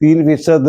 3.5%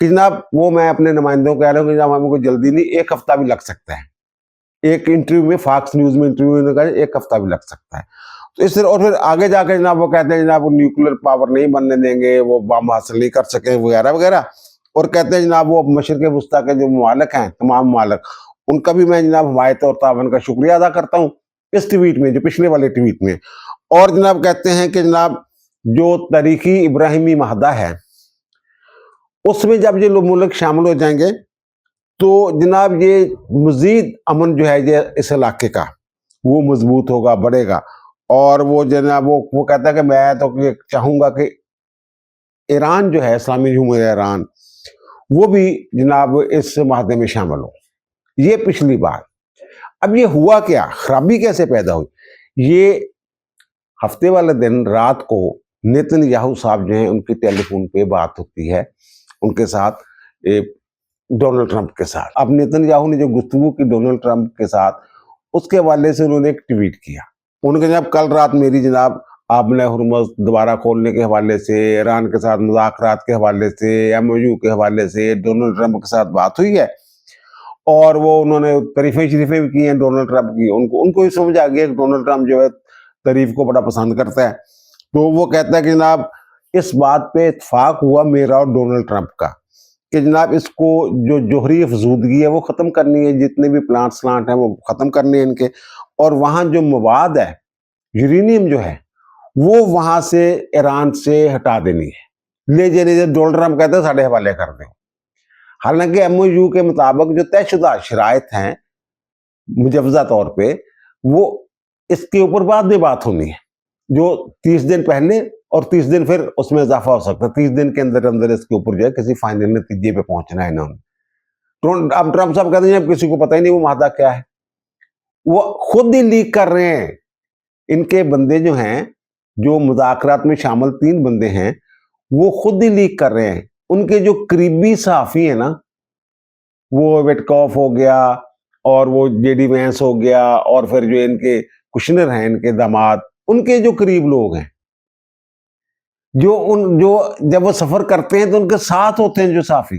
کہ جناب وہ میں اپنے نمائندوں کو کہہ رہا ہوں کہ جناب ہمیں کوئی جلدی نہیں, 1 ہفتہ بھی لگ سکتا ہے. ایک انٹرویو میں, فاکس نیوز میں انٹرویو نے کہا 1 ہفتہ بھی لگ سکتا ہے. تو اس طرح, اور پھر آگے جا کے جناب وہ کہتے ہیں جناب وہ نیوکلیر پاور نہیں بننے دیں گے, وہ بم حاصل نہیں کر سکیں وغیرہ وغیرہ. اور کہتے ہیں جناب وہ مشرق وسطیٰ کے جو ممالک ہیں, تمام ممالک, ان کا بھی میں جناب حمایت اور تعاون کا شکریہ ادا کرتا ہوں اس ٹویٹ میں, جو پچھلے والے ٹویٹ میں. اور جناب کہتے ہیں کہ جناب جو تاریخی ابراہیمی معاہدہ ہے اس میں جب یہ ملک شامل ہو جائیں گے تو جناب یہ مزید امن جو ہے یہ اس علاقے کا وہ مضبوط ہوگا, بڑھے گا. اور وہ جناب وہ کہتا ہے کہ میں تو چاہوں گا کہ ایران جو ہے, اسلامی جمہوریہ ایران, وہ بھی جناب اس معاہدے میں شامل ہو. یہ پچھلی بات. اب یہ ہوا کیا, خرابی کیسے پیدا ہوئی؟ یہ ہفتے والے دن رات کو نیتن یاہو صاحب جو ہیں ان کی ٹیلی فون پہ بات ہوتی ہے ان کے ساتھ, ڈونلڈ ٹرمپ کے ساتھ. اب نیتن یاہو نے جو گفتگو کی ڈونلڈ ٹرمپ کے ساتھ, اس کے حوالے سے انہوں نے ایک ٹویٹ کیا. ان کے جناب کل رات میری جناب آبِ ہرمز دوبارہ کھولنے کے حوالے سے, ایران کے ساتھ مذاکرات کے حوالے سے, MOU کے حوالے سے ڈونلڈ ٹرمپ کے ساتھ بات ہوئی ہے. اور وہ انہوں نے تعریفیں شریفیں بھی کی ہیں ڈونلڈ ٹرمپ کی. ان کو ہی سمجھ آ گیا کہ ڈونلڈ ٹرمپ جو ہے تعریف کو بڑا پسند کرتا ہے. تو وہ کہتا ہے کہ جناب اس بات پہ اتفاق ہوا میرا اور ڈونلڈ ٹرمپ کا کہ جناب اس کو جو جوہری افزودگی ہے وہ ختم کرنی ہے, جتنے بھی پلانٹس ہیں وہ ختم کرنے ہیں ان کے, اور وہاں جو مواد ہے, یورینیم جو ہے, وہ وہاں سے ایران سے ہٹا دینی ہے. لے جانے ڈونلڈ ٹرمپ کہتے ہیں ساڑھے حوالے کر دیں. حالانکہ MOU کے مطابق جو طے شدہ شرائط ہیں مجوزہ طور پہ, وہ اس کے اوپر بعد میں بات ہونی ہے, جو 30 دن پہلے اور 30 دن پھر اس میں اضافہ ہو سکتا ہے. 30 دن کے اندر اندر اس کے اوپر جو ہے کسی فائنل نتیجے پہ پہنچنا ہے انہوں نے. اب ٹرمپ صاحب کہتے ہیں اب کسی کو پتہ ہی نہیں وہ معاہدہ کیا ہے, وہ خود ہی لیک کر رہے ہیں. ان کے بندے جو ہیں, جو مذاکرات میں شامل 3 بندے ہیں, وہ خود ہی لیک کر رہے ہیں. ان کے جو قریبی صحافی ہیں نا, وہ وٹکوف ہو گیا اور وہ JD وینس ہو گیا, اور پھر جو ان کے کشنر ہیں, ان کے داماد, ان کے جو قریب لوگ ہیں, جو جب وہ سفر کرتے ہیں تو ان کے ساتھ ہوتے ہیں جو صحافی,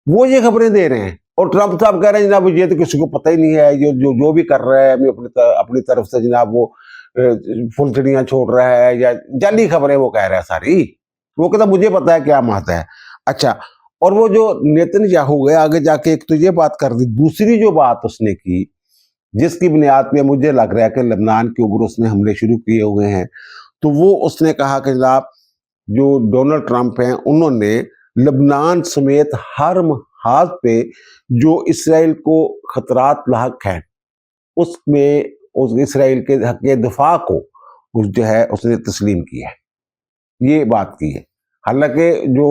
وہ یہ خبریں دے رہے ہیں. اور ٹرمپ صاحب کہہ رہے ہیں جناب یہ تو کسی کو پتہ ہی نہیں ہے, جو بھی کر رہا ہے اپنی طرف سے جناب وہ فلچڑیاں چھوڑ رہا ہے, یا جعلی خبریں وہ کہہ رہا ہے ساری. وہ کہتا مجھے پتا ہے کیا معاہدہ ہے. اچھا, اور وہ جو نیتن یاہو گئے آگے جا کے ایک تو یہ بات کر دی. دوسری جو بات اس نے کی, جس کی بنیاد پہ مجھے لگ رہا ہے کہ لبنان کے اوپر اس نے حملے شروع کیے ہوئے ہیں, تو وہ اس نے کہا کہ جناب جو ڈونلڈ ٹرمپ ہیں انہوں نے لبنان سمیت ہر محاذ پہ جو اسرائیل کو خطرات لاحق ہیں اس میں اس اسرائیل کے حق دفاع کو جو ہے اس نے تسلیم کیا ہے, یہ بات کی ہے. حالانکہ جو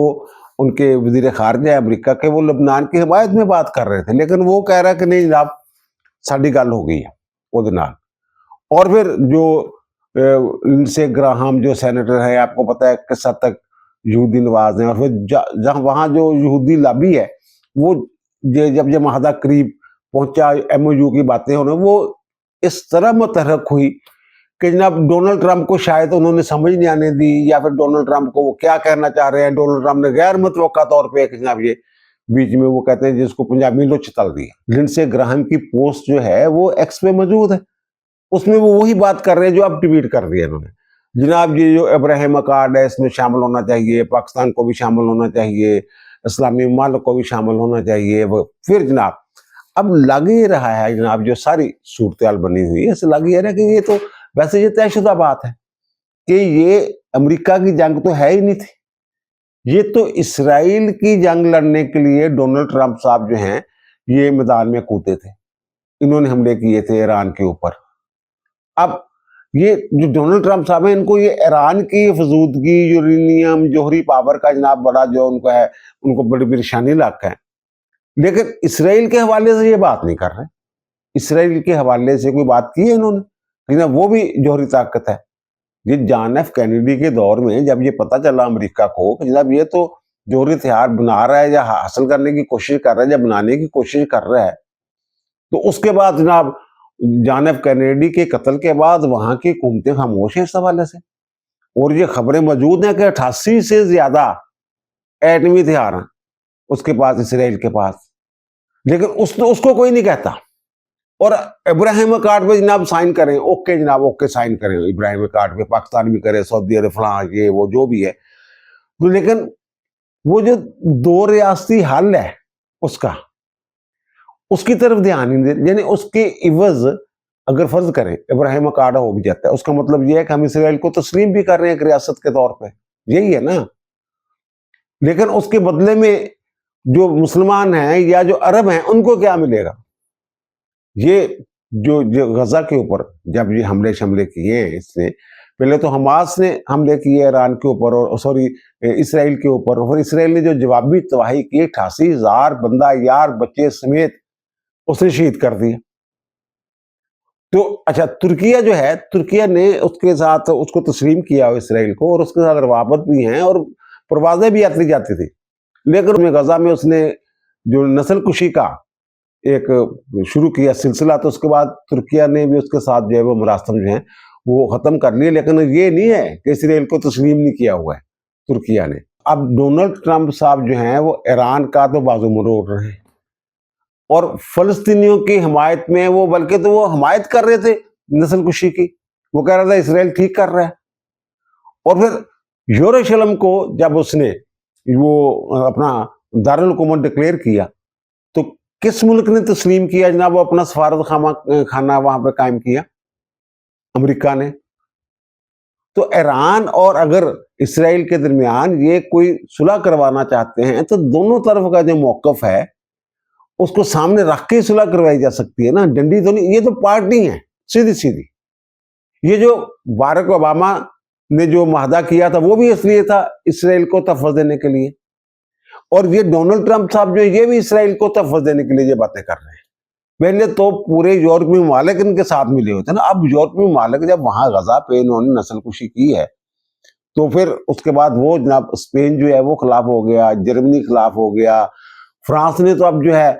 ان کے وزیر خارجہ امریکہ کے, وہ لبنان کی حمایت میں بات کر رہے تھے, لیکن وہ کہہ رہا ہے کہ نہیں جناب ساڑھی گل ہو گئی ہے وہ دنال. اور پھر جو لنسے گراہم جو سینیٹر ہے, آپ کو پتہ ہے کس حد تک یہودی نواز ہیں, اور پھر جہاں وہاں جو یہودی لابی ہے, وہ جب یہ معاہدہ قریب پہنچا, MOU کی باتیں ہونے, وہ اس طرح متحرک ہوئی کہ جناب ڈونلڈ ٹرمپ کو شاید انہوں نے سمجھ نہیں آنے دی, یا پھر ڈونلڈ ٹرمپ کو وہ کیا کہنا چاہ رہے ہیں. ڈونلڈ ٹرمپ نے غیر متوقع طور پہ کہ جناب یہ بیچ میں وہ کہتے ہیں جس کو پنجابی لو چتل دی. لنسے گراہم کی پوسٹ جو ہے وہ ایکس پہ موجود ہے, اس میں وہ وہی بات کر رہے ہیں جو اب ٹویٹ کر دی ہے انہوں نے. جناب یہ جو ابراہیم اکارڈ ہے اس میں شامل ہونا چاہیے, پاکستان کو بھی شامل ہونا چاہیے, اسلامی ممالک کو بھی شامل ہونا چاہیے. پھر جناب اب لگ ہی رہا ہے جناب جو ساری صورتحال بنی ہوئی ہے, اس لگ ہی رہا ہے کہ یہ تو ویسے یہ طے شدہ بات ہے کہ یہ امریکہ کی جنگ تو ہے ہی نہیں تھی, یہ تو اسرائیل کی جنگ لڑنے کے لیے ڈونلڈ ٹرمپ صاحب جو ہیں یہ میدان میں کودے تھے, انہوں نے حملے کیے تھے ایران کے اوپر. اب یہ جو ڈونلڈ ٹرمپ صاحب ہیں, ان کو یہ ایران کی فزودگی, یورینیم, جوہری پاور کا جناب بڑا جو ان کو ہے, ان کو بڑی پریشانی لاحق ہے. لیکن اسرائیل کے حوالے سے یہ بات نہیں کر رہے. اسرائیل کے حوالے سے کوئی بات کی ہے انہوں نے, لیکن وہ بھی جوہری طاقت ہے. یہ جان ایف کینیڈی کے دور میں جب یہ پتہ چلا امریکہ کو کہ جناب یہ تو جوہری ہتھیار بنا رہا ہے یا حاصل کرنے کی کوشش کر رہا ہے یا بنانے کی کوشش کر رہا ہے, تو اس کے بعد جناب جان ایف کینیڈی کے قتل کے بعد وہاں کی حکومتیں خاموش ہیں اس حوالے سے. اور یہ خبریں موجود ہیں کہ 88 سے زیادہ ایٹمی ہتھیار ہیں, اس کے پاس، اسرائیل کے پاس، لیکن اس کو کوئی نہیں کہتا. اور ابراہیم اکارڈ پہ جناب سائن کریں، اوکے جناب، اوکے سائن کریں ابراہیم اکارڈ پہ، پاکستان بھی کرے، سعودی عرب، فلاں، یہ وہ جو بھی ہے. لیکن وہ جو 2 ریاستی حل ہے اس کی طرف دھیان نہیں دے. یعنی اس کے عوض اگر فرض کریں ابراہیم اکارڈ ہو بھی جاتا ہے، اس کا مطلب یہ ہے کہ ہم اسرائیل کو تسلیم بھی کر رہے ہیں ایک ریاست کے طور پہ، یہی ہے نا. لیکن اس کے بدلے میں جو مسلمان ہیں یا جو عرب ہیں ان کو کیا ملے گا؟ یہ جو غزہ کے اوپر جب یہ حملے شملے کیے ہیں، اس نے پہلے تو حماس نے حملے کیے ایران کے اوپر، اور سوری اسرائیل کے اوپر، اور اسرائیل نے جو جوابی تباہی کی، 88,000 بندہ یار بچے سمیت اس نے شہید کر دیا. تو اچھا، ترکیہ جو ہے، ترکیہ نے اس کے ساتھ اس کو تسلیم کیا اسرائیل کو، اور اس کے ساتھ روابط بھی ہیں اور پروازیں بھی آتی جاتی تھی. لیکن غزہ میں اس نے جو نسل کشی کا ایک شروع کیا سلسلہ، تو اس کے بعد ترکیہ نے بھی اس کے ساتھ جو ہے وہ مراسم جو ہیں وہ ختم کر لیے. لیکن یہ نہیں ہے کہ اسرائیل کو تسلیم نہیں کیا ہوا ہے ترکیہ نے. اب ڈونلڈ ٹرمپ صاحب جو ہیں وہ ایران کا تو بازو مروڑ رہے ہیں، اور فلسطینیوں کی حمایت میں وہ، بلکہ تو وہ حمایت کر رہے تھے نسل کشی کی، وہ کہہ رہا تھا اسرائیل ٹھیک کر رہا ہے. اور پھر یروشلم کو جب اس نے وہ اپنا دارالحکومت ڈکلیئر کیا، تو کس ملک نے تسلیم کیا جناب؟ وہ اپنا سفارت خانہ وہاں پہ قائم کیا، امریکہ نے. تو ایران اور اگر اسرائیل کے درمیان یہ کوئی صلح کروانا چاہتے ہیں تو دونوں طرف کا جو موقف ہے اس کو سامنے رکھ کے صلح کروائی جا سکتی ہے نا، ڈنڈی تو نہیں. یہ تو پارٹی ہیں سیدھی سیدھی. یہ جو باراک اوباما نے جو معاہدہ کیا تھا وہ بھی اس لیے تھا اسرائیل کو تحفظ دینے کے لیے، اور یہ ڈونلڈ ٹرمپ صاحب جو یہ بھی اسرائیل کو تحفظ دینے کے لیے یہ باتیں کر رہے ہیں. پہلے تو پورے یورپی ممالک ان کے ساتھ ملے ہوتے ہیں نا. اب یورپی ممالک جب وہاں غزہ پہ انہوں نے نسل کشی کی ہے، تو پھر اس کے بعد وہ جناب اسپین جو ہے وہ خلاف ہو گیا، جرمنی خلاف ہو گیا، فرانس نے تو اب جو ہے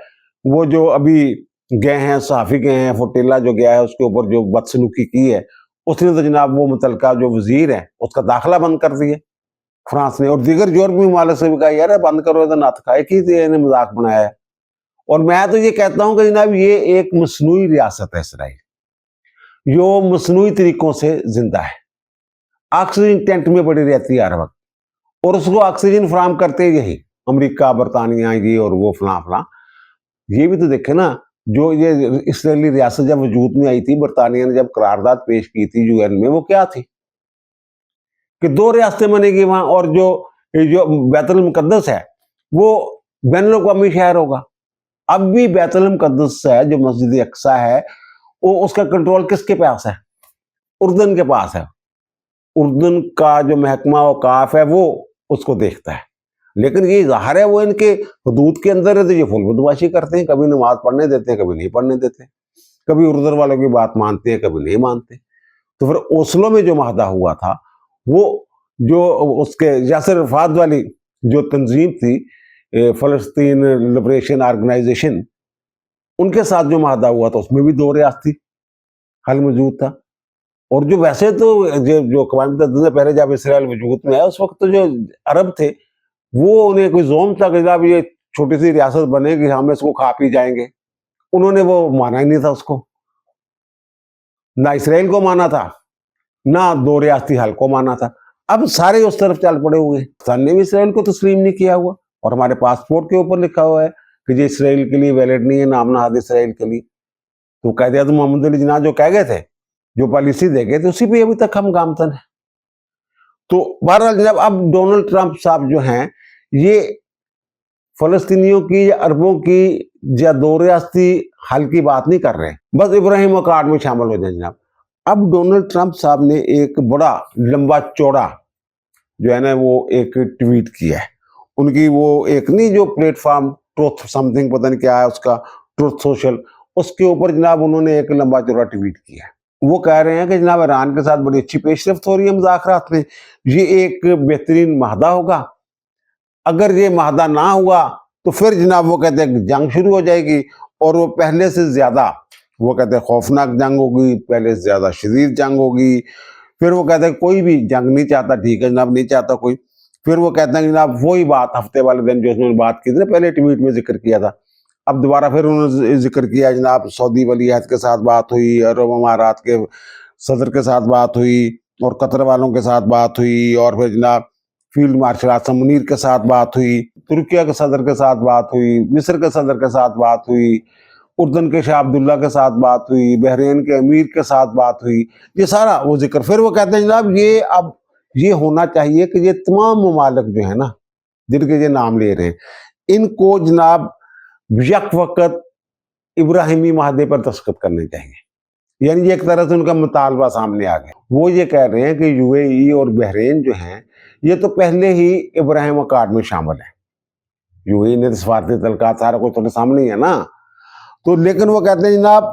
وہ جو ابھی گئے ہیں صحافی گئے ہیں، فوٹیلا جو گیا ہے اس کے اوپر جو بدسلوکی کی ہے، اس نے تو جناب وہ متعلقہ جو وزیر ہے اس کا داخلہ بند کر دیا فرانس نے. اور دیگر یورپی ممالک سے بھی کہا یار بند کرو، تو نہ تھا ایک ہی نے مذاق بنایا ہے. اور میں تو یہ کہتا ہوں کہ جناب یہ ایک مصنوعی ریاست ہے اسرائیل، جو مصنوعی طریقوں سے زندہ ہے، آکسیجن ٹینٹ میں پڑی رہتی ہے ہر وقت، اور اس کو آکسیجن فراہم کرتے یہی امریکہ، برطانیہ، یہ اور وہ فلاں فلاں. یہ بھی تو دیکھیں نا، جو یہ اسرائیلی ریاست جب وجود میں آئی تھی، برطانیہ نے جب قرارداد پیش کی تھی UN میں، وہ کیا تھی کہ 2 ریاستیں بنے گی وہاں، اور جو بیت المقدس ہے وہ بین الاقوامی شہر ہوگا. اب بھی بیت المقدس ہے جو مسجد اقصیٰ ہے، وہ اس کا کنٹرول کس کے پاس ہے؟ اردن کے پاس ہے. اردن کا جو محکمہ اوقاف ہے وہ اس کو دیکھتا ہے. لیکن یہ ظاہر ہے وہ ان کے حدود کے اندر ہے، تو یہ فل بدماشی کرتے ہیں، کبھی نماز پڑھنے دیتے ہیں، کبھی نہیں پڑھنے دیتے، کبھی اردن والوں کی بات مانتے ہیں، کبھی نہیں مانتے. تو پھر اوسلو میں جو معاہدہ ہوا تھا، وہ جو اس کے یاسر عرفات والی جو تنظیم تھی، فلسطین لبریشن آرگنائزیشن، ان کے ساتھ جو معاہدہ ہوا تھا اس میں بھی 2 ریاستی حل موجود تھا. اور جو ویسے تو جو اقوام متحدہ سے پہلے جب اسرائیل وجود میں آیا، اس وقت تو جو عرب تھے وہ انہیں کوئی زوم تھا کہ جناب یہ چھوٹی سی ریاست بنے گی، ہم اس کو کھا پی جائیں گے. انہوں نے وہ مانا ہی نہیں تھا، اس کو نہ اسرائیل کو مانا تھا، نہ 2 ریاستی حل کو مانا تھا. اب سارے اس طرف چل پڑے ہوئے ہیں. پاکستان نے بھی اسرائیل کو تسلیم نہیں کیا ہوا، اور ہمارے پاسپورٹ کے اوپر لکھا ہوا ہے کہ یہ اسرائیل کے لیے ویلڈ نہیں ہے، نام نہاد اسرائیل کے لیے. تو قائد اعظم محمد علی جناح جو کہہ گئے تھے، جو پالیسی دے گئے تھے، اسی پہ ابھی تک ہم گامزن ہیں. تو بہرحال جناب اب ڈونلڈ ٹرمپ صاحب جو ہیں یہ فلسطینیوں کی یا عربوں کی یا 2 ریاستی حل کی بات نہیں کر رہے، بس ابراہیم اکارڈ میں شامل ہو جائیں جناب. اب ڈونلڈ ٹرمپ صاحب نے ایک بڑا لمبا چوڑا جو ہے نا وہ ایک ٹویٹ کیا ہے. ان کی وہ ایک نہیں جو plate form truth some thing پتہ نہیں کیا ہے اس کا، ٹروتھ سوشل، اس کے اوپر جناب انہوں نے ایک لمبا چوڑا ٹویٹ کیا ہے. وہ کہہ رہے ہیں کہ جناب ایران کے ساتھ بڑی اچھی پیش رفت ہو رہی ہے مذاکرات میں، یہ ایک بہترین معاہدہ ہوگا. اگر یہ معاہدہ نہ ہوا تو پھر جناب وہ کہتے ہیں جنگ شروع ہو جائے گی، اور وہ پہلے سے زیادہ وہ کہتے ہیں خوفناک جنگ ہوگی، پہلے سے زیادہ شدید جنگ ہوگی. پھر وہ کہتے ہیں کوئی بھی جنگ نہیں چاہتا، ٹھیک ہے جناب نہیں چاہتا کوئی، پھر وہ کہتے ہیں کہ جناب وہی بات ہفتے والے دن جو اس نے بات کی تھی نا، پہلے ٹویٹ میں ذکر کیا تھا، اب دوبارہ پھر انہوں نے ذکر کیا جناب سعودی ولی عہد کے ساتھ بات ہوئی، عرب امارات کے صدر کے ساتھ بات ہوئی، اور قطر والوں کے ساتھ بات ہوئی، اور پھر جناب فیلڈ مارشل اعظم منیر کے ساتھ بات ہوئی، ترکیہ کے صدر کے ساتھ بات ہوئی، مصر کے صدر کے ساتھ بات ہوئی، اردن کے شاہ عبداللہ کے ساتھ بات ہوئی، بحرین کے امیر کے ساتھ بات ہوئی، یہ سارا وہ ذکر. پھر وہ کہتے ہیں جناب اب یہ ہونا چاہیے کہ یہ تمام ممالک جو ہیں نا جن کے یہ نام لے رہے ہیں، ان کو جناب یک وقت ابراہیمی معاہدے پر دستخط کرنے چاہیے. یعنی یہ ایک طرح سے ان کا مطالبہ سامنے آ گیا. وہ یہ کہہ رہے ہیں کہ یو اے ای اور بحرین جو ہیں یہ تو پہلے ہی ابراہیم اکارڈ میں شامل ہیں. یو اے ای نے سفارتی تعلقات سارا کچھ تو سامنے ہی ہے نا. تو لیکن وہ کہتے ہیں جناب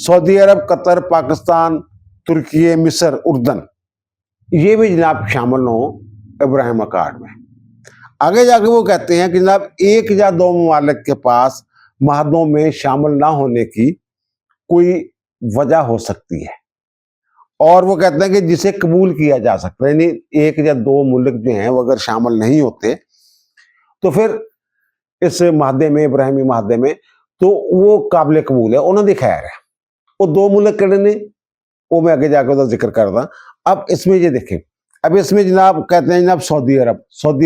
سعودی عرب، قطر، پاکستان، ترکی، مصر، اردن یہ بھی جناب شامل ہوں ابراہیم اکارڈ میں. آگے جا کے وہ کہتے ہیں کہ جناب ایک یا دو ممالک کے پاس معاہدوں میں شامل نہ ہونے کی کوئی وجہ ہو سکتی ہے، اور وہ کہتے ہیں کہ جسے قبول کیا جا سکتا ہے. یعنی ایک یا دو ملک جو ہیں وہ اگر شامل نہیں ہوتے تو پھر اس معاہدے میں، ابراہیمی معاہدے میں، تو وہ قابل قبول ہے. انہوں نے خیر ہے وہ دو ملک کہڑے نے، وہ میں آگے جا کے ذکر کردا. اب اس میں یہ دیکھیں، اب اس میں جناب کہتے ہیں جناب سعودی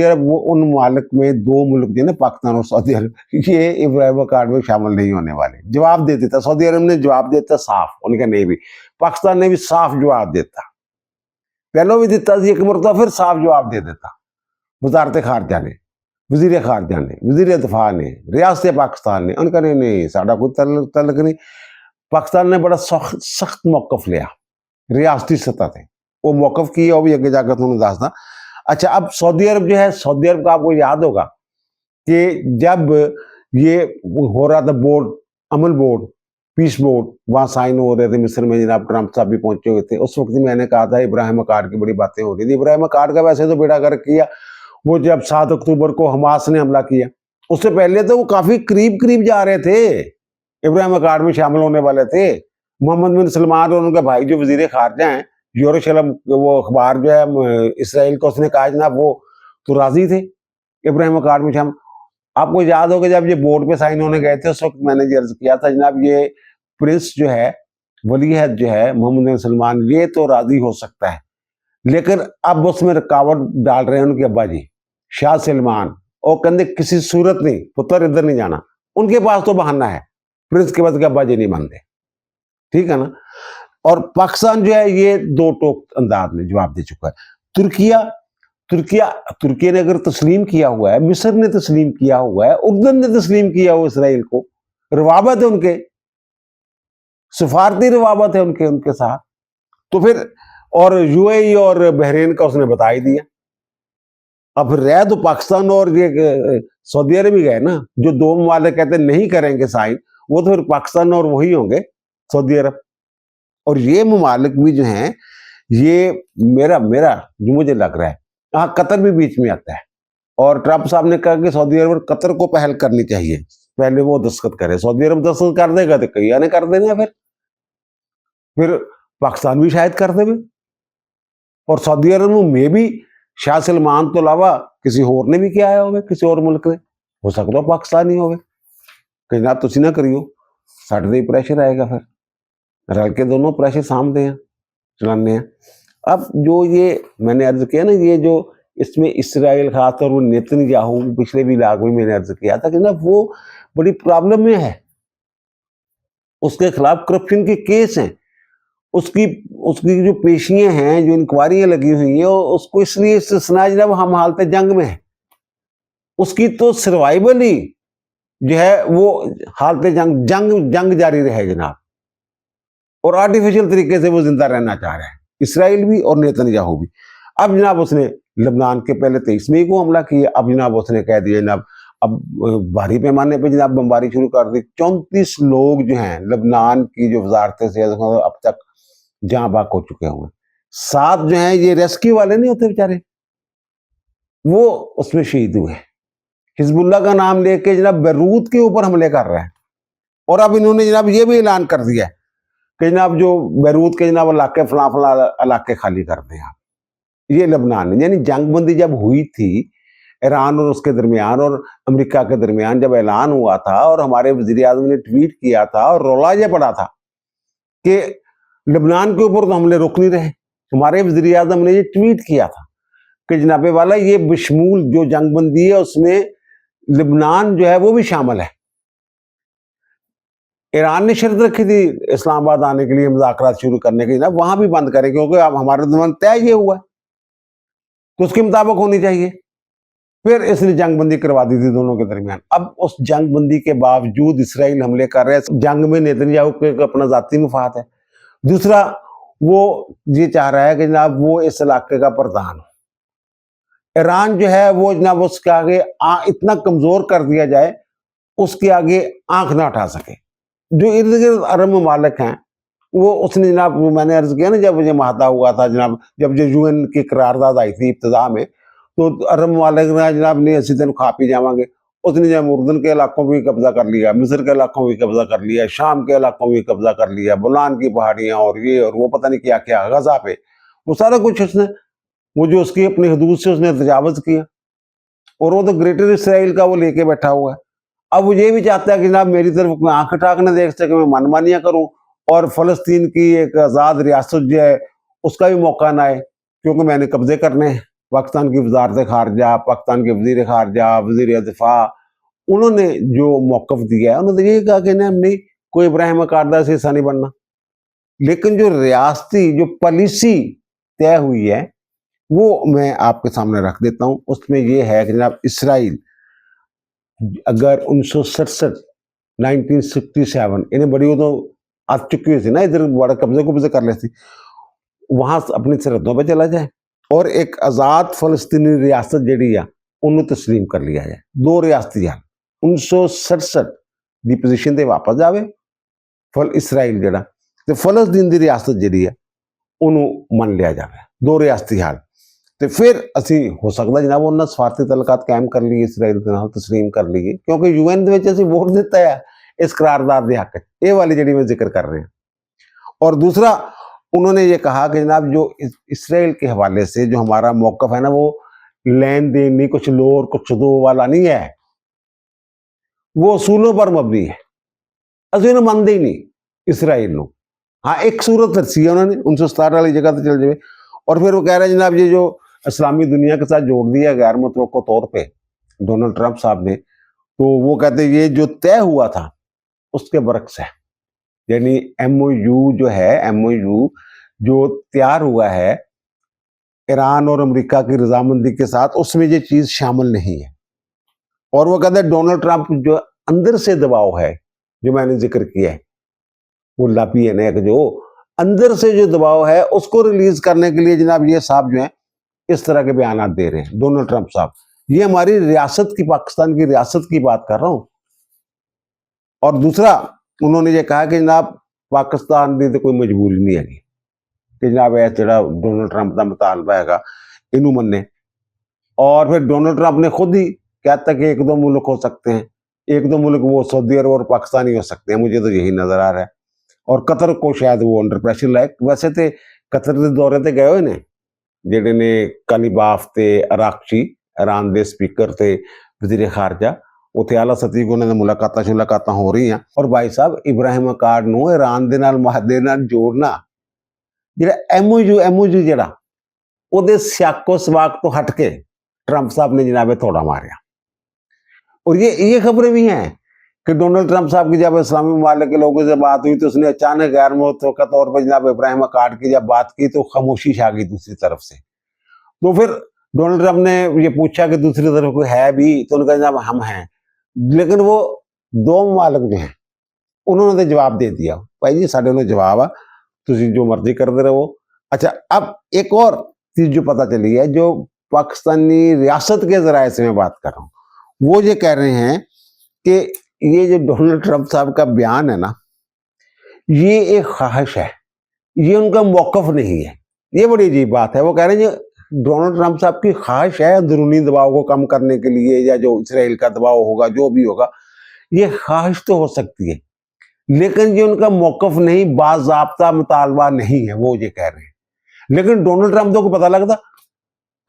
عرب وہ ان ممالک میں دو ملک جو ہے نا، پاکستان اور سعودی عرب، یہ ابراہیم اکارڈ میں شامل نہیں ہونے والے. جواب دے دیتا سعودی عرب نے، جواب دیتا صاف، ان کا نہیں بھی. پاکستان نے بھی صاف جواب دیتا، پہلو بھی دیتا ایک مرتبہ، پھر صاف جواب دے دیتا. وزارت خارجہ نے، وزیر خارجہ نے، وزیر دفاع نے، ریاست پاکستان نے، ان کا نہیں ساڈا کوئی تعلق نہیں. پاکستان نے بڑا سخت موقف لیا ریاستی سطح پہ، وہ موقف کی وہ بھی اگے جا کر تمہیں دستا. اچھا اب سعودی عرب جو ہے، سعودی عرب کا آپ کو یاد ہوگا کہ جب یہ ہو رہا تھا بورڈ، امن بورڈ، پیس بورڈ، وہاں سائن ہو رہے تھے مصر میں، جناب ٹرمپ صاحب بھی پہنچے ہوئے تھے. اس وقت میں نے کہا تھا ابراہیم اکارڈ کی بڑی باتیں ہو رہی تھی. ابراہیم اکارڈ کا ویسے تو بیڑا گرک کیا وہ جب 7 اکتوبر کو حماس نے حملہ کیا. اس سے پہلے تو وہ کافی قریب جا رہے تھے، ابراہیم اکارڈ میں شامل ہونے والے تھے. محمد بن سلمان اور ان کے بھائی جو وزیر خارجہ ہیں، یوروشلم وہ اخبار جو ہے اسرائیل کو، اس نے کہا جناب وہ تو راضی تھے ابراہیم اکارڈ میں شامل. آپ کو یاد ہوگا جب یہ بورڈ پہ سائن ہونے گئے تھے، اس وقت میں نے یہ عرض کیا تھا جناب یہ پرنس جو ہے، ولی عہد جو ہے محمد بن سلمان، یہ تو راضی ہو سکتا ہے، لیکن اب اس میں رکاوٹ ڈال رہے ہیں ان کے ابا جی شاہ سلمان. اور کہتے کسی صورت نہیں پتر ادھر نہیں جانا. ان کے پاس تو بہانہ ہے، پرنس کے بعد کے ابا جی نہیں مانتے، ٹھیک ہے نا. اور پاکستان جو ہے یہ دو ٹوک انداز میں جواب دے چکا ہے. ترکیہ نے اگر تسلیم کیا ہوا ہے، مصر نے تسلیم کیا ہوا ہے، اردن نے تسلیم کیا ہوا اسرائیل کو، روابط ہے ان کے، سفارتی روابط ہے ان کے ساتھ. تو پھر اور یو اے ای اور بحرین کا اس نے بتا ہی دیا. اب رہ تو پاکستان اور یہ سعودی عرب ہی گئے نا، جو دو ممالک کہتے نہیں کریں گے سائن، وہ تو پھر پاکستان اور وہی ہوں گے سعودی عرب. اور یہ ممالک بھی جو ہیں، یہ میرا جو مجھے لگ رہا ہے، ہاں قطر بھی بیچ میں آتا ہے. اور ٹرمپ صاحب نے کہا کہ سعودی عرب اور قطر کو پہل کرنی چاہیے، پہلے وہ دستخط کرے. سعودی عرب دستخط کر دے گا تو کئی آنے کر دینا، پھر پاکستان بھی شاید کر دے. اور سعودی عرب میں بھی شاہ سلمان تو علاوہ کسی اور نے بھی کیا ہے ہوگا، کسی اور ملک نے، ہو سکتا ہے پاکستانی ہوگا کہ جناب تسی نہ کریو، ساڈے تے پریشر آئے گا. پھر رل کے دونوں پریشر سامنے ہیں، چلانے ہیں. اب جو یہ میں نے عرض کیا نا، یہ جو اس میں اسرائیل خاص طور پر نیتن یاہو، پچھلے بھی لاگ میں نے عرض کیا تھا کہ نا وہ بڑی پرابلم میں ہے. اس کے خلاف کرپشن کے کیس ہیں، اس کی جو پیشیاں ہیں، جو انکوائریاں لگی ہوئی ہیں، اس کو اس لیے استثناء جناب ہم حالت جنگ میں ہے. اس کی تو سروائیول ہی جو ہے وہ حالت جنگ جاری رہے جناب، اور آرٹیفیشل طریقے سے وہ زندہ رہنا چاہ رہے ہیں، اسرائیل بھی اور نیتن یاہو بھی. اب جناب اس نے لبنان کے پہلے 23 مئی کو حملہ کیا. اب جناب اس نے کہہ دیا جناب اب بھاری پیمانے پہ جناب بمباری شروع کر دی. 34 لوگ جو ہیں لبنان کی جو وزارت سے اب تک جہاں باک ہو چکے ہوئے. 7 جو ہیں یہ ریسکیو والے نہیں ہوتے بیچارے، وہ اس میں شہید ہوئے. حزب اللہ کا نام لے کے جناب بیروت کے اوپر حملے کر رہے ہیں. اور اب انہوں نے جناب یہ بھی اعلان کر دیا کہ جناب جو بیروت کے جناب علاقے فلاں علاقے خالی کر دیں آپ. یہ لبنان ہے. یعنی جنگ بندی جب ہوئی تھی ایران اور اس کے درمیان اور امریکہ کے درمیان، جب اعلان ہوا تھا اور ہمارے وزیر اعظم نے ٹویٹ کیا تھا اور رولا یہ پڑا تھا کہ لبنان کے اوپر تو حملے رک نہیں رہے، ہمارے وزیر اعظم نے یہ ٹویٹ کیا تھا کہ جناب والا یہ بشمول جو جنگ بندی ہے اس میں لبنان جو ہے وہ بھی شامل ہے. ایران نے شرط رکھی تھی اسلام آباد آنے کے لیے مذاکرات شروع کرنے کے لیے، وہاں بھی بند کریں کیونکہ اب ہمارے درمیان طے یہ ہوا ہے تو اس کے مطابق ہونی چاہیے. پھر اس نے جنگ بندی کروا دی تھی دونوں کے درمیان. اب اس جنگ بندی کے باوجود اسرائیل حملے کر رہے ہیں. جنگ میں نیتنیاہو کے اپنا ذاتی مفاد ہے، دوسرا وہ یہ چاہ رہا ہے کہ جناب وہ اس علاقے کا پردھان ہو. ایران جو ہے وہ جناب اس کے آگے اتنا کمزور کر دیا جائے اس کے آگے آنکھ نہ اٹھا سکے. جو ارد گرد عرب ممالک ہیں وہ اس نے جناب میں نے عرض کیا نا جب یہ معاہدہ ہوا تھا جناب، جب جو یو این کی قرارداد آئی تھی ابتدا میں، تو عرب ممالک نے جناب نہیں اسی دن کھا پی جاواں گے. اس نے جب اردن کے علاقوں بھی قبضہ کر لیا، مصر کے علاقوں بھی قبضہ کر لیا، شام کے علاقوں بھی قبضہ کر لیا، بولان کی پہاڑیاں اور یہ اور وہ پتہ نہیں کیا کیا، غزہ پہ وہ سارا کچھ اس نے، وہ جو اس کی اپنی حدود سے اس نے تجاوز کیا. اور وہ تو گریٹر اسرائیل کا وہ لے کے بیٹھا ہوا ہے. اب وہ یہ بھی چاہتا ہے کہ جناب میری طرف میں آنکھ اٹھا کے نہ دیکھ سکے، میں من مانیاں کروں اور فلسطین کی ایک آزاد ریاست جو ہے اس کا بھی موقع نہ آئے کیونکہ میں نے قبضے کرنے ہیں. پاکستان کی وزارت خارجہ، پاکستان کے وزیر خارجہ، وزیر دفاع، انہوں نے جو موقف دیا ہے انہوں نے یہ کہا کہ ہم نہیں کوئی ابراہیم اکاردہ سے حصہ نہیں بننا. لیکن جو ریاستی جو پالیسی طے ہوئی ہے وہ میں آپ کے سامنے رکھ دیتا ہوں. اس میں یہ ہے کہ جناب اسرائیل اگر 1967 انہیں بڑی تو آ چکی ہوئی تھی نا، ادھر بڑا قبضے کر لیتی، وہاں اپنی سرحدوں پہ چلا جائے اور ایک آزاد فلسطینی ریاست جڑی ہے انہوں تسلیم کر لیا جائے. دو ریاستی حل 1967 دی پوزیشن تے واپس جاوے اسرائیل جڑا تے فلسطین دی ریاست جڑی ہے انہوں من لیا جاوے، دو ریاستی حل. تو پھر اسی ہو سکتا جناب انہوں نے سفارتی تعلقات قائم کر لیے، اسرائیل کے نال تسلیم کر لیے کیونکہ یو این دے اسی ووٹ دیتا ہے اس قرارداد دے حق. یہ والی جڑی میں ذکر کر رہے ہیں. اور دوسرا انہوں نے یہ کہا کہ جناب جو اسرائیل کے حوالے سے جو ہمارا موقف ہے نا وہ لین دین نہیں، کچھ لو اور کچھ دو والا نہیں ہے، وہ اصولوں پر مبنی ہے. اسی انہوں مانتے ہی نہیں اسرائیل نو. ہاں ایک صورت رسی ہے انہوں نے 1967 والی جگہ تے چل جائے. اور پھر وہ کہہ رہے ہیں جناب یہ جو اسلامی دنیا کے ساتھ جوڑ دیا غیر متوقع طور پہ ڈونلڈ ٹرمپ صاحب نے، تو وہ کہتے ہیں یہ جو طے ہوا تھا اس کے برعکس ہے. یعنی ایم او یو جو ہے، ایم او یو جو تیار ہوا ہے ایران اور امریکہ کی رضامندی کے ساتھ، اس میں یہ چیز شامل نہیں ہے. اور وہ کہتے ہیں ڈونلڈ ٹرمپ جو اندر سے دباؤ ہے جو میں نے ذکر کیا ہے، وہ لاپی ہے جو اندر سے جو دباؤ ہے اس کو ریلیز کرنے کے لیے جناب یہ صاحب جو ہیں اس طرح کے بیانات دے رہے ہیں ڈونلڈ ٹرمپ صاحب. یہ ہماری ریاست کی، پاکستان کی ریاست کی بات کر رہا ہوں. اور دوسرا انہوں نے یہ کہا کہ جناب پاکستان دی تو کوئی مجبوری نہیں ہے کہ جناب یہ جڑا ڈونلڈ ٹرمپ کا مطالبہ ہے گا انہوں مننے. اور پھر ڈونلڈ ٹرمپ نے خود ہی کہتا کہ ایک دو ملک ہو سکتے ہیں، ایک دو ملک وہ سعودی عرب اور پاکستانی ہو سکتے ہیں، مجھے تو یہی نظر آ رہا ہے. اور قطر کو شاید وہ انڈر پریشر لائے. ویسے تے قطر دے دورے تے گئے ہوئے نے جڑے نے کالیباف تے اراکچی ایران دے سپیکر تے وزیر خارجہ اتنے اعلیٰ سطح کو انہوں نے ملاقاتاں ہو رہی ہیں. اور بھائی صاحب ابراہیم اکارڈ نو ایران دے نال معاہدے نال جوڑنا جڑا ایم او یو جڑا وہ دے سیاق و سباق تو ہٹ کے ٹرمپ صاحب نے جناب تھوڑا ماریا. اور یہ خبریں بھی ہیں کہ ڈونلڈ ٹرمپ صاحب کی جب اسلامی ممالک کے لوگوں سے بات ہوئی تو اس نے اچانک غیر متوقع طور پر جناب ابراہیم اکارڈ کی جب بات کی تو خاموشی چھا گئی دوسری طرف سے. تو پھر ڈونلڈ ٹرمپ نے یہ پوچھا کہ دوسری طرف کوئی ہے بھی، تو انہوں نے کہا جناب ہم ہیں. لیکن وہ دو ممالک جو ہیں انہوں نے جواب دے دیا بھائی جی ساڈے انہوں جواب ہے تسی جو مرضی کرتے رہو. اچھا اب ایک اور چیز جو پتہ چلی ہے جو پاکستانی ریاست کے ذرائع سے میں بات کر رہا ہوں، وہ یہ کہہ رہے ہیں کہ یہ جو ڈونلڈ ٹرمپ صاحب کا بیان ہے نا یہ ایک خواہش ہے، یہ ان کا موقف نہیں ہے. یہ بڑی عجیب بات ہے. وہ کہہ رہے ہیں ڈونلڈ ٹرمپ صاحب کی خواہش ہے اندرونی دباؤ کو کم کرنے کے لیے یا جو اسرائیل کا دباؤ ہوگا جو بھی ہوگا، یہ خواہش تو ہو سکتی ہے لیکن یہ ان کا موقف نہیں، باضابطہ مطالبہ نہیں ہے، وہ یہ کہہ رہے ہیں. لیکن ڈونلڈ ٹرمپ کو پتہ لگتا